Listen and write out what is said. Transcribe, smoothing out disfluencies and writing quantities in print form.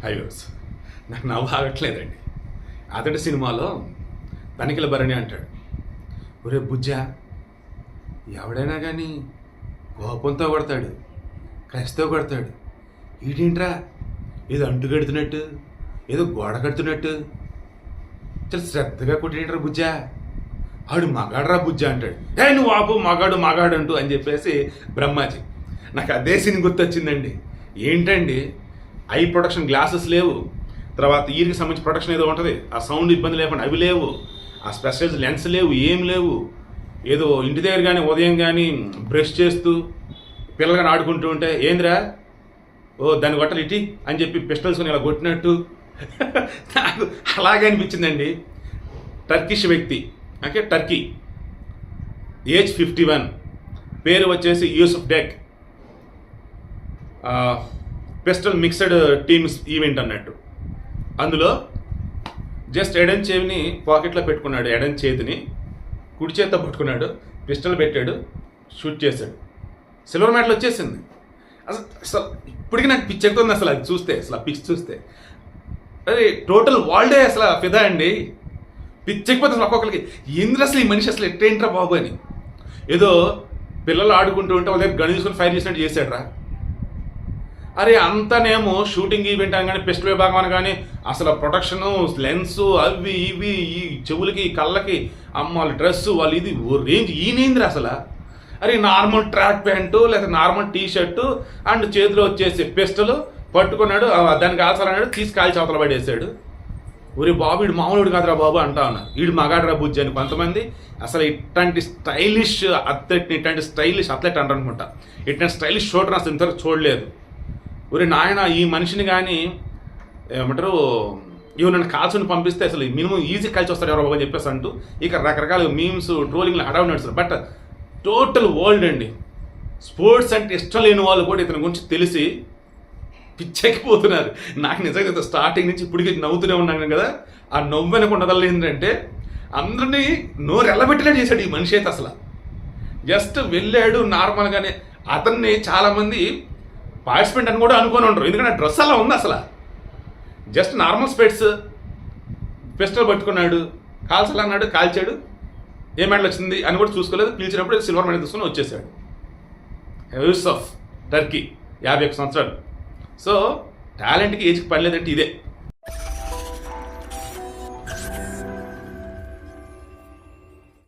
Highways నాకు నవ్వు ఆగట్లేదండి. అతడి సినిమాలో తనిఖీల భరణి అంటాడు, ఒరే బుజ్జా, ఎవడైనా కానీ కోపంతో కొడతాడు, కసితో కొడతాడు, ఈడేంట్రా ఏదో అంటు కడుతున్నట్టు, ఏదో గోడ కడుతున్నట్టు చాలా శ్రద్ధగా కొట్టేంట్రా బుజ్జా, ఆడు మగాడరా బుజ్జా అంటాడు. నువ్వు ఆపు, మగాడు అంటూ అని చెప్పేసి బ్రహ్మాజీ. నాకు అదే సీన్ గుర్తొచ్చిందండి. ఏంటండి, ఐ ప్రొటెక్షన్ గ్లాసెస్ లేవు, తర్వాత ఈరికి సంబంధించి ప్రొటెక్షన్ ఏదో ఉంటుంది, ఆ సౌండ్ ఇబ్బంది లేకుండా అవి లేవు, ఆ స్పెషల్ లెన్స్ లేవు, ఏం లేవు. ఏదో ఇంటి దగ్గర కానీ ఉదయం కానీ బ్రష్ చేస్తూ పిల్లలు కానీ ఆడుకుంటూ ఉంటే, ఏందిరా దాన్ని కొట్టలు ఇటీ అని చెప్పి పిస్టల్స్ ఇలా కొట్టినట్టు నాకు అలాగే అనిపించిందండి. టర్కిష్ వ్యక్తి, ఓకే, టర్కీ, ఏజ్ 51, పేరు వచ్చేసి Yusuf deck, pistol mixed teams event అన్నట్టు. అందులో జస్ట్ ఎడన్ చేతిని పాకెట్లో పెట్టుకున్నాడు, ఎడన్ చేతిని కుడి చేతితో పట్టుకున్నాడు, పిస్టల్ పెట్టాడు, షూట్ చేశాడు, సిల్వర్ మెడల్ వచ్చేసింది. అసలు ఇప్పటికీ నాకు పిచ్ ఎక్కుతుంది అసలు అది చూస్తే, అసలు ఆ పిచ్ చూస్తే. అదే టోటల్ వరల్డే అసలు ఫిదా అండి. పిచ్చెక్కిపోతే అసలు ఒక్కొక్కరికి ఏంద్ర అసలు ఈ మనిషి అసలు ఎట్టేంట్రా బాబు అని. ఏదో పిల్లలు ఆడుకుంటూ ఉంటే వాళ్ళ దగ్గర గన్ తీసుకొని ఫైర్ చేసినట్టు చేశాడు రా. అరే అంతానేమో షూటింగ్ ఈవెంట్ అని కానీ పిస్టల్ విభాగం అని కానీ అసలు ప్రొటెక్షను, లెన్స్, అవి ఇవి, ఈ చెవులకి కళ్ళకి, వాళ్ళ డ్రెస్సు, వాళ్ళు ఇది రేంజ్ ఈయనేంద్ర అసలు. అరే నార్మల్ ట్రాక్ ప్యాంటు లేదా నార్మల్ టీ షర్టు అండ్ చేతిలో వచ్చేసి పిస్టల్ పట్టుకున్నాడు, దానికి కాల్చాలన్నాడు, తీసి కాల్చి అవతల పడేసాడు. ఊరి బాబు వీడు మామూలుడు కాదురా బాబు అంటా ఉన్నా, వీడు మగాడరా బుజ్జి అని కొంతమంది. అసలు ఇట్లాంటి స్టైలిష్ అథ్లెట్ని, ఇట్లాంటి స్టైలిష్ అథ్లెట్ అంటారు అనుకుంటా, ఇట్లాంటి స్టైలిష్ షూటర్ అసలు ఇంతవరకు చూడలేదు. ఊరి నాయన ఈ మనిషిని కానీ ఏమంటారు, ఇవి నన్ను కాల్చుని పంపిస్తే అసలు మినిమం ఈజీ కాల్చి వస్తారు ఎవరో బాబు అని చెప్పేసి అంటూ ఇక రకరకాల మీమ్స్, ట్రోలింగ్లు హడావుడి నడుస్తారు. బట్ టోటల్ వరల్డ్ అండి, స్పోర్ట్స్ అంటే ఇష్టం లేని వాళ్ళు కూడా ఇతని గురించి తెలిసి పిచ్చెక్కిపోతున్నారు. నాకు నిజంగా స్టార్టింగ్ నుంచి ఇప్పటికీ నవ్వుతూనే ఉన్నాను కదా, ఆ నవ్వు అనకుండా ఏంటంటే అందరినీ నోరు ఎల్లబెట్టలే చేశాడు ఈ మనిషి అయితే. అసలు జస్ట్ వెళ్ళాడు నార్మల్గానే. అతన్ని చాలామంది పార్టిసిపెంట్ అని కూడా అనుకొని ఉండరు, ఎందుకంటే డ్రెస్ అలా ఉంది. అసలు జస్ట్ నార్మల్ స్పెట్స్, పిస్టల్ పట్టుకున్నాడు, కాల్చాలన్నాడు, కాల్చాడు, ఏ మెడల్ వచ్చింది అని కూడా చూసుకోలేదు, పిలిచినప్పుడు సిల్వర్ మెడల్ తీసుకుని వచ్చేసాడు. యూసుఫ్ టర్కీ, 51 సంవత్సరాలు. సో టాలెంట్కి ఏజ్కి పని లేదంటే ఇదే.